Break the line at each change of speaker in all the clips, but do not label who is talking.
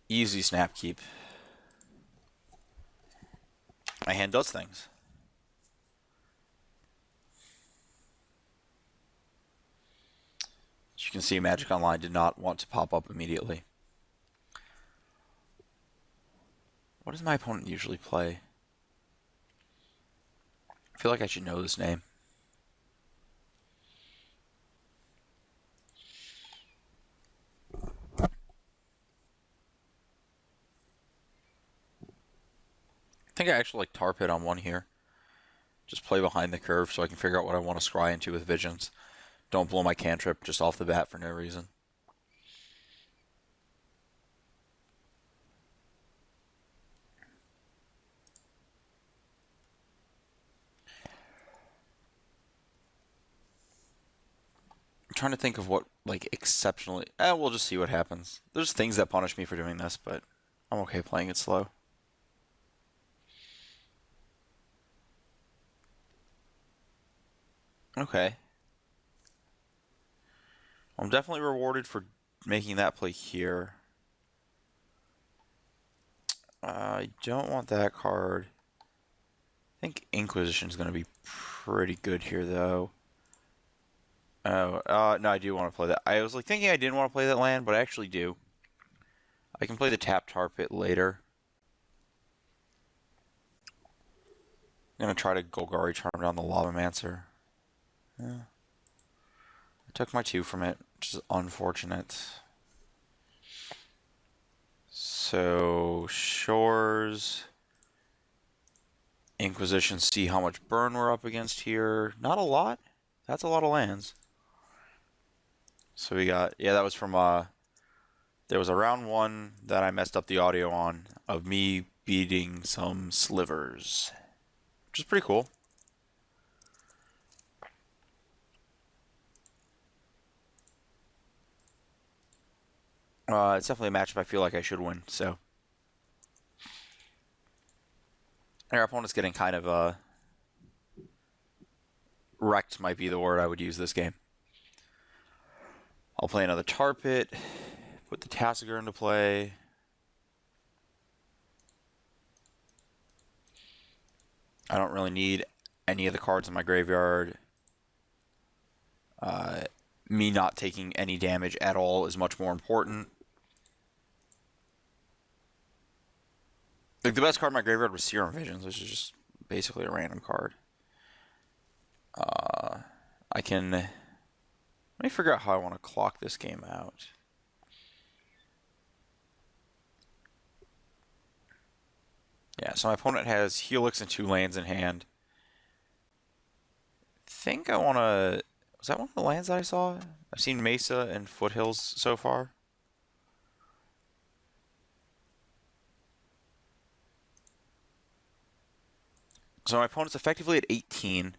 Easy snap keep. My hand does things. As you can see, Magic Online did not want to pop up immediately. What does my opponent usually play? I feel like I should know this name. I think I actually like Tar Pit on one here. Just play behind the curve so I can figure out what I want to scry into with Visions. Don't blow my cantrip just off the bat for no reason. I'm trying to think of what, like, exceptionally... we'll just see what happens. There's things that punish me for doing this, but I'm okay playing it slow. Okay. I'm definitely rewarded for making that play here. I don't want that card. I think Inquisition is going to be pretty good here, though. Oh, no, I do want to play that. I was like thinking I didn't want to play that land, but I actually do. I can play the tap Tar Pit later. I'm going to try to Golgari Charm down the Lavamancer. Yeah. I took my 2 from it, which is unfortunate. So, Shores, Inquisition, see how much burn we're up against here. Not a lot. That's a lot of lands. So we got, yeah, that was from, there was a round 1 that I messed up the audio on of me beating some slivers, which is pretty cool. It's definitely a matchup I feel like I should win, so. Our opponent's getting kind of, wrecked might be the word I would use this game. I'll play another Tar Pit, put the Tasigur into play. I don't really need any of the cards in my graveyard. Me not taking any damage at all is much more important. Like, the best card in my graveyard was Serum Visions, which is just basically a random card. I can... Let me figure out how I want to clock this game out. Yeah, so my opponent has Helix and 2 lands in hand. I think I want to... Was that one of the lands that I saw? I've seen Mesa and Foothills so far. So my opponent's effectively at 18.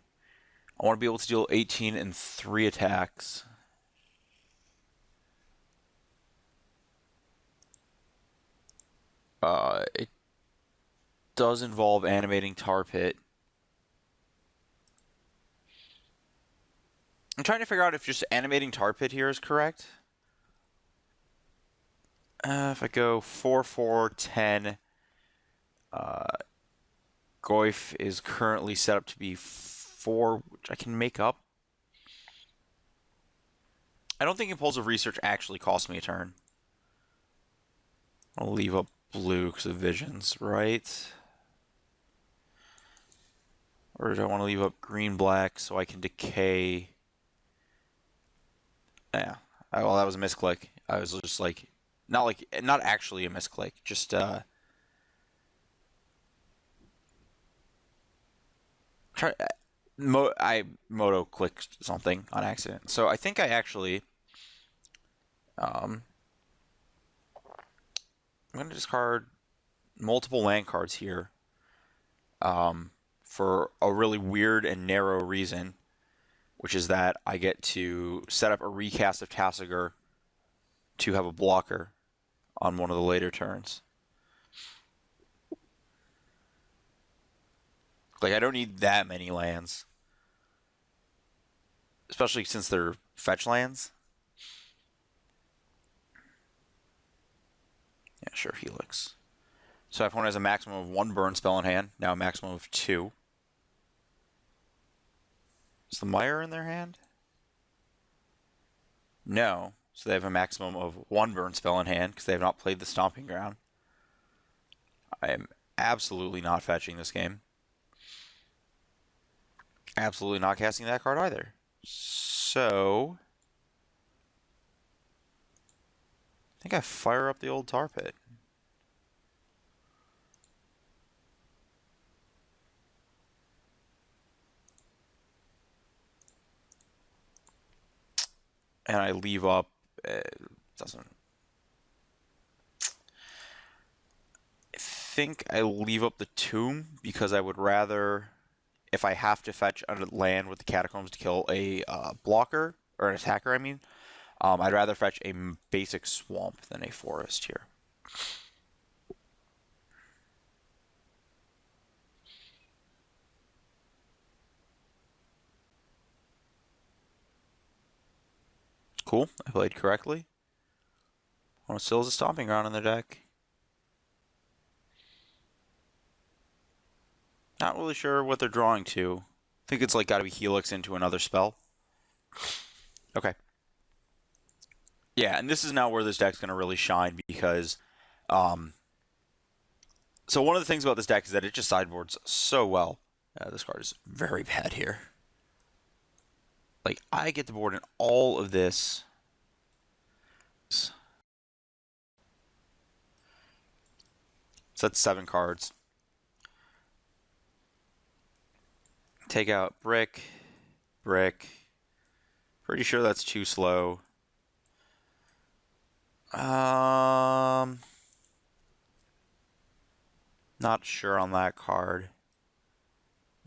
I want to be able to deal 18 in 3 attacks. It does involve animating Tar Pit. I'm trying to figure out if just animating Tar Pit here is correct. If I go 4-4-10, Goyf is currently set up to be 4, which I can make up. I don't think Impulsive Research actually costs me a turn. I'll leave up blue because of Visions, right? Or do I want to leave up green-black so I can decay? Yeah. Well, that was a misclick. I was just like, not actually a misclick, just I moto clicked something on accident. So I think I actually I'm going to discard multiple land cards here for a really weird and narrow reason, which is that I get to set up a recast of Tasigur to have a blocker on one of the later turns. Like, I don't need that many lands, especially since they're fetch lands. Yeah, Sure, Helix. So my opponent has a maximum of 1 burn spell in hand, now a maximum of 2. Is the Mire in their hand? No. So they have a maximum of 1 burn spell in hand because they have not played the Stomping Ground. I am absolutely not fetching this game. Absolutely not casting that card either. So I think I fire up the old Tar Pit. And I leave up. Doesn't. I think I leave up the Tomb because I would rather, if I have to fetch a land with the Catacombs to kill a blocker or an attacker, I mean, I'd rather fetch a basic Swamp than a Forest here. Cool, I played correctly. One still has a Stomping Ground in the deck. Not really sure what they're drawing to. I think it's like got to be Helix into another spell. Okay. Yeah, and this is now where this deck's going to really shine because, so one of the things about this deck is that it just sideboards so well. This card is very bad here. Like, I get to board in all of this. So that's 7 cards. Take out Brick. Pretty sure that's too slow. Not sure on that card.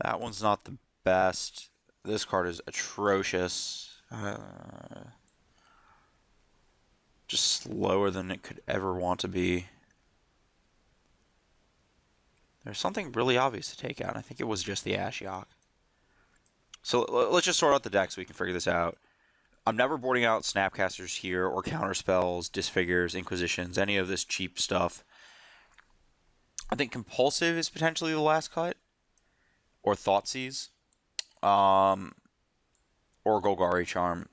That one's not the best. This card is atrocious. Just slower than it could ever want to be. There's something really obvious to take out. I think it was just the Ashiok. So let's just sort out the deck so we can figure this out. I'm never boarding out Snapcasters here or Counterspells, Disfigures, Inquisitions, any of this cheap stuff. I think Compulsive is potentially the last cut. Or Thoughtseize. Or Golgari Charm.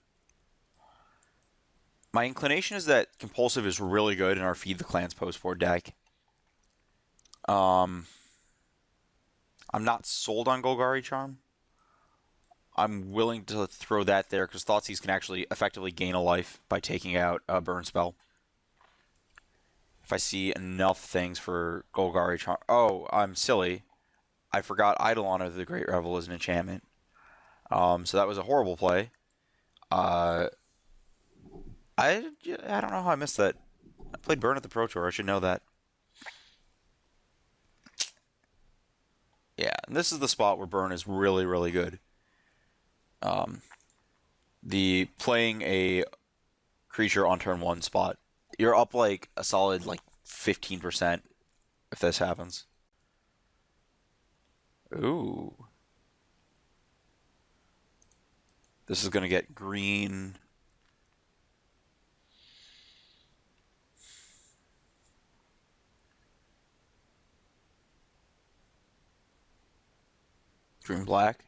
My inclination is that Compulsive is really good in our Feed the Clans post-board deck. I'm not sold on Golgari Charm. I'm willing to throw that there because Thoughtseize can actually effectively gain a life by taking out a burn spell. If I see enough things for Golgari Charm. Oh, I'm silly. I forgot Eidolon of the Great Revel is an enchantment. So that was a horrible play. I don't know how I missed that. I played Burn at the Pro Tour. I should know that. Yeah, and this is the spot where Burn is really, really good. The playing a creature on turn 1 spot, you're up like a solid like 15% if this happens. Ooh. This is going to get green. Green black.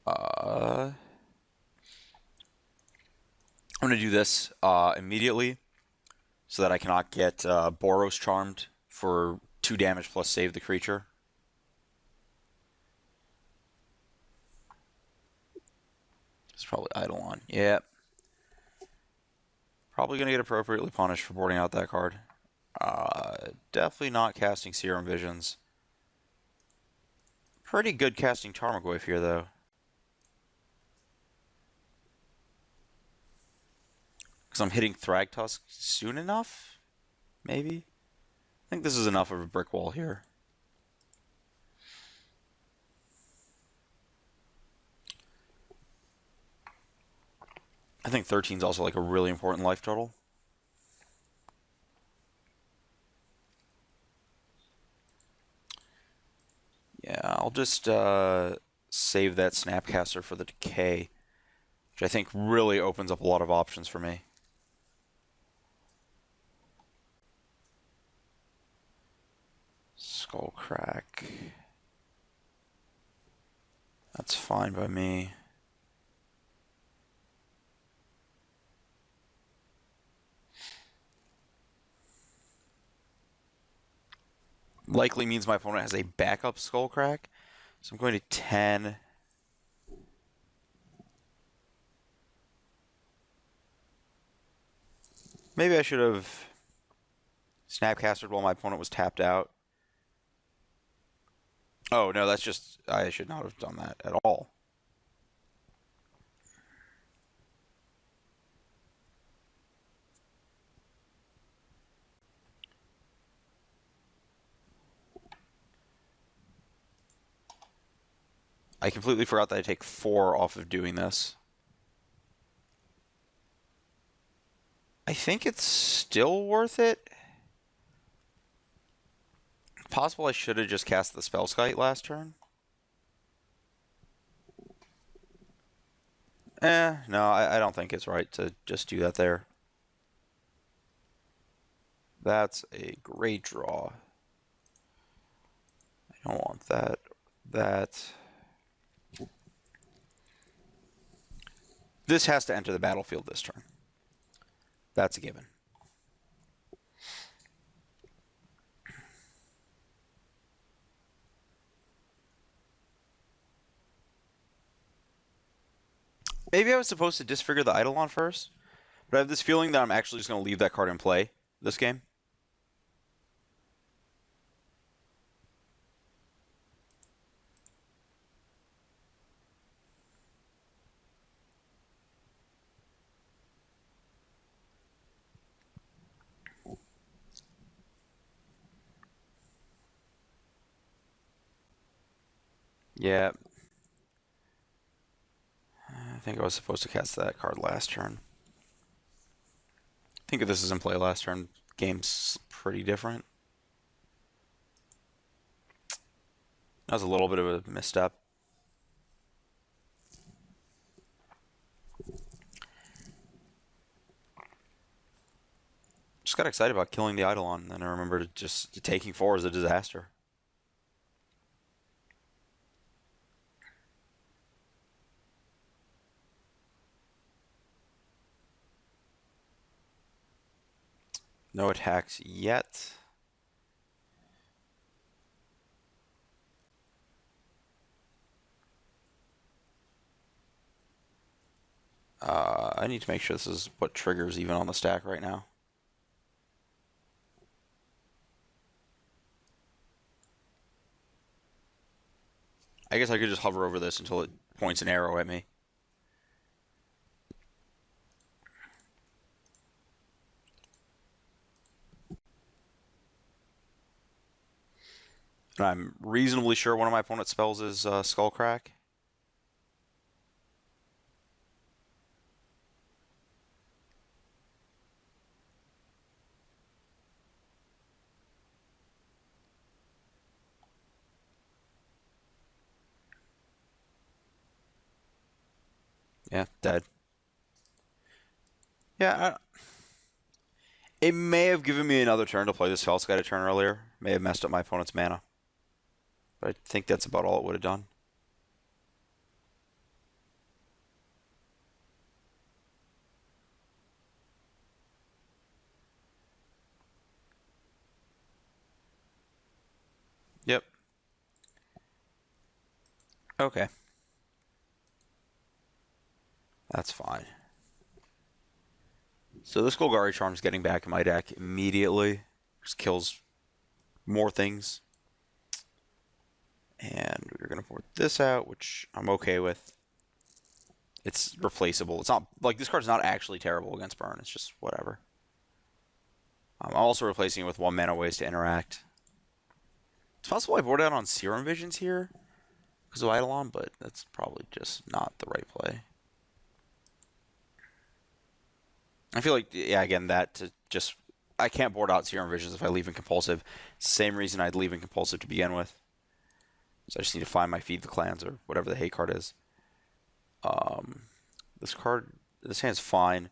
I'm going to do this immediately so that I cannot get Boros Charmed for 2 damage plus save the creature. It's probably Eidolon. Yep. Probably going to get appropriately punished for boarding out that card. Definitely not casting Serum Visions. Pretty good casting Tarmogoyf here, though. Because I'm hitting Thragtusk soon enough? Maybe? I think this is enough of a brick wall here. I think 13 is also like a really important life total. Yeah, I'll just save that Snapcaster for the decay. which I think really opens up a lot of options for me. Skull crack. That's fine by me. Likely means my opponent has a backup skull crack. So I'm going to 10. Maybe I should have snapcastered while my opponent was tapped out. Oh, no, that's just... I should not have done that at all. I completely forgot that I take 4 off of doing this. I think it's still worth it. Possible I should have just cast the Spellskite last turn. No, I don't think it's right to just do that there. That's a great draw. I don't want that. This has to enter the battlefield this turn. That's a given. Maybe I was supposed to disfigure the Eidolon first, but I have this feeling that I'm actually just going to leave that card in play this game. Yeah. I think I was supposed to cast that card last turn. I think if this is in play last turn, game's pretty different. That was a little bit of a misstep. Just got excited about killing the Eidolon, and then I remembered just taking 4 is a disaster. No attacks yet. I need to make sure this is what triggers even on the stack right now. I guess I could just hover over this until it points an arrow at me. And I'm reasonably sure one of my opponent's spells is Skull Crack. Yeah, dead. Yeah, it may have given me another turn to play this Felskite a turn earlier. May have messed up my opponent's mana. But I think that's about all it would have done. Yep. Okay. That's fine. So this Golgari Charm's getting back in my deck immediately. Just kills more things. And we're going to port this out, which I'm okay with. It's replaceable. It's not like this card's not actually terrible against burn. It's just whatever. I'm also replacing it with 1 mana ways to interact. It's possible I board out on Serum Visions here because of Eidolon, but that's probably just not the right play. I feel like, yeah, again, that to just... I can't board out Serum Visions if I leave in Compulsive. It's the same reason I'd leave in Compulsive to begin with. So I just need to find my Feed the Clans or whatever the hate card is. This hand's fine.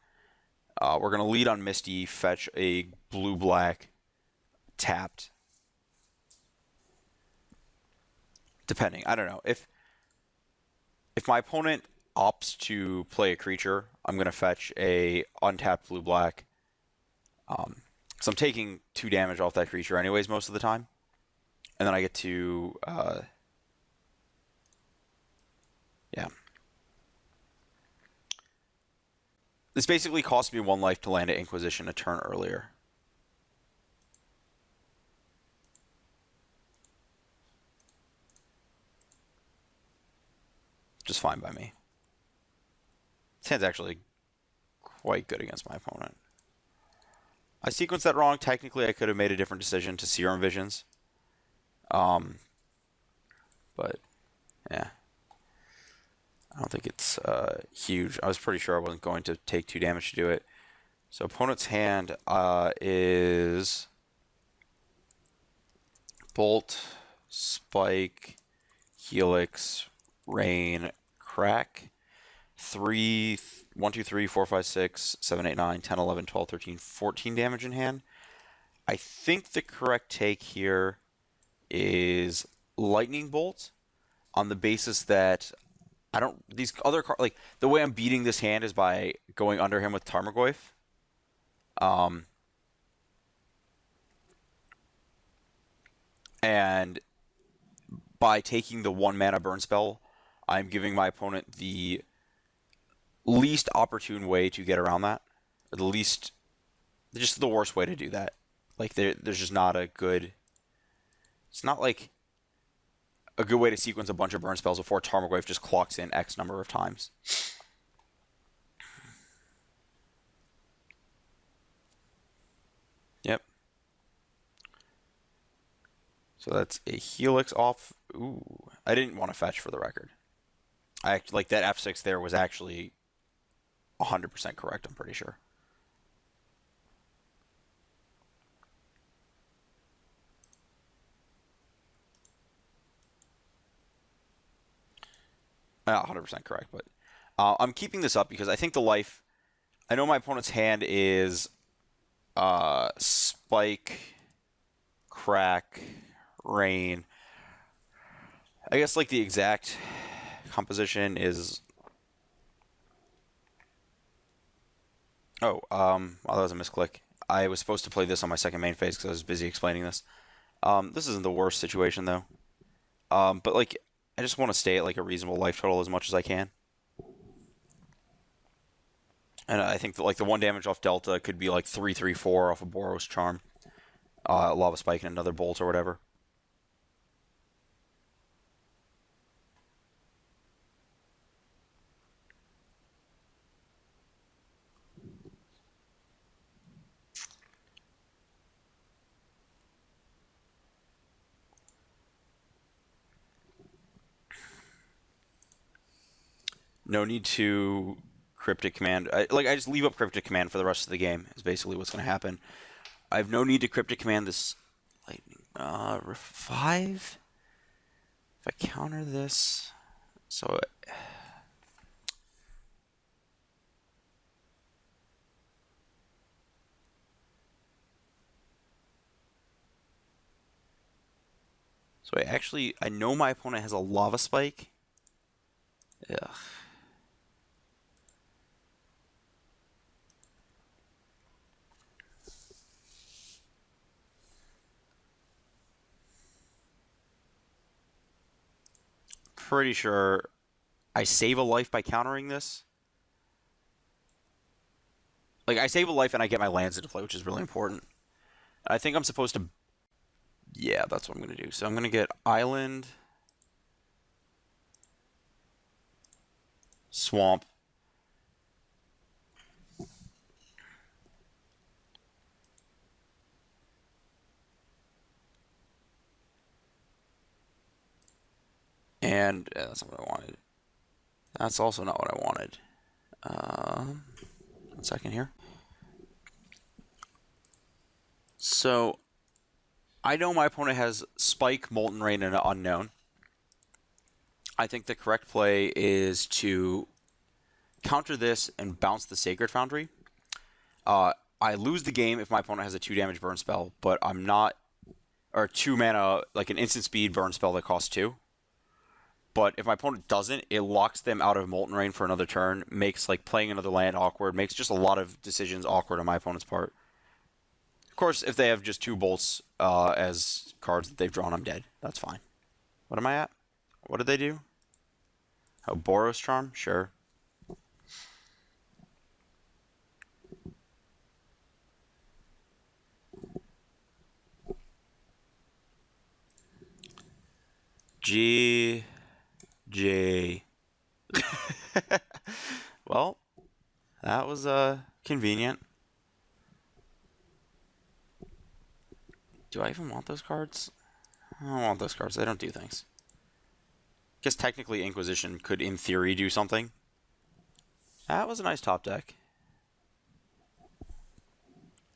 We're gonna lead on Misty, fetch a blue-black, tapped. Depending, I don't know. If my opponent opts to play a creature, I'm gonna fetch a untapped blue-black. So I'm taking 2 damage off that creature anyways most of the time. And then I get to, yeah. This basically cost me 1 life to land an Inquisition a turn earlier. Just fine by me. This hand's actually quite good against my opponent. I sequenced that wrong. Technically, I could have made a different decision to Serum Visions. But, yeah. I don't think it's huge. I was pretty sure I wasn't going to take 2 damage to do it. So opponent's hand is Bolt, Spike, Helix, Rain, Crack. 1, 2, 3, 4, 5, 6, 7, 8, 9, 10, 11, 12, 13, 14 damage in hand. I think the correct take here is Lightning Bolt on the basis that these other cards, like, the way I'm beating this hand is by going under him with Tarmogoyf. And by taking the 1 mana burn spell, I'm giving my opponent the least opportune way to get around that. Or just the worst way to do that. Like, there's just not a good, it's not like a good way to sequence a bunch of burn spells before Tarmogoyf just clocks in X number of times. Yep. So that's a Helix off. Ooh, I didn't want to fetch, for the record. Like, that F6 there was actually 100% correct, I'm pretty sure. Not 100% correct, but I'm keeping this up because I think the life. I know my opponent's hand is Spike, Crack, Rain. I guess, like, the exact composition is. Oh, well, that was a misclick. I was supposed to play this on my second main phase because I was busy explaining this. This isn't the worst situation, though. But, like, I just want to stay at, like, a reasonable life total as much as I can. And I think that, like, the 1 damage off Delta could be like 3, 3, 4 off a Boros Charm, Lava Spike, and another Bolt or whatever. No need to Cryptic Command. I just leave up Cryptic Command for the rest of the game is basically what's going to happen. I have no need to Cryptic Command this Lightning. 5? If I counter this... So... So I know my opponent has a Lava Spike. Ugh. Pretty sure I save a life by countering this. Like, I save a life and I get my lands into play, which is really important. I think I'm supposed to... Yeah, that's what I'm going to do. So I'm going to get Island, Swamp, and that's not what I wanted. That's also not what I wanted. 1 second here. So I know my opponent has Spike, Molten Rain, and an Unknown. I think the correct play is to
counter this and bounce the Sacred Foundry. I lose the game if my opponent has a 2 damage burn spell, but I'm not, or 2 mana, like an instant speed burn spell that costs 2. But if my opponent doesn't, it locks them out of Molten Rain for another turn, makes like playing another land awkward, makes just a lot of decisions awkward on my opponent's part. Of course, if they have just 2 bolts as cards that they've drawn, I'm dead. That's fine. What am I at? What did they do? Oh, Boros Charm? Sure. G. Well, that was convenient. Do I even want those cards? I don't want those cards. They don't do things. Guess technically Inquisition could, in theory, do something. That was a nice top deck.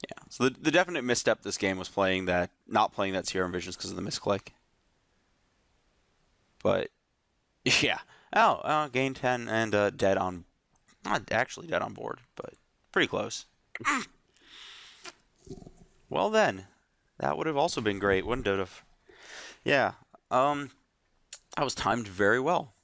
Yeah. So the definite misstep this game was not playing that Serum Visions because of the misclick. But yeah. Oh, gain 10 and dead on, not actually dead on board, but pretty close. Well then, that would have also been great, wouldn't it have? Yeah. That was timed very well.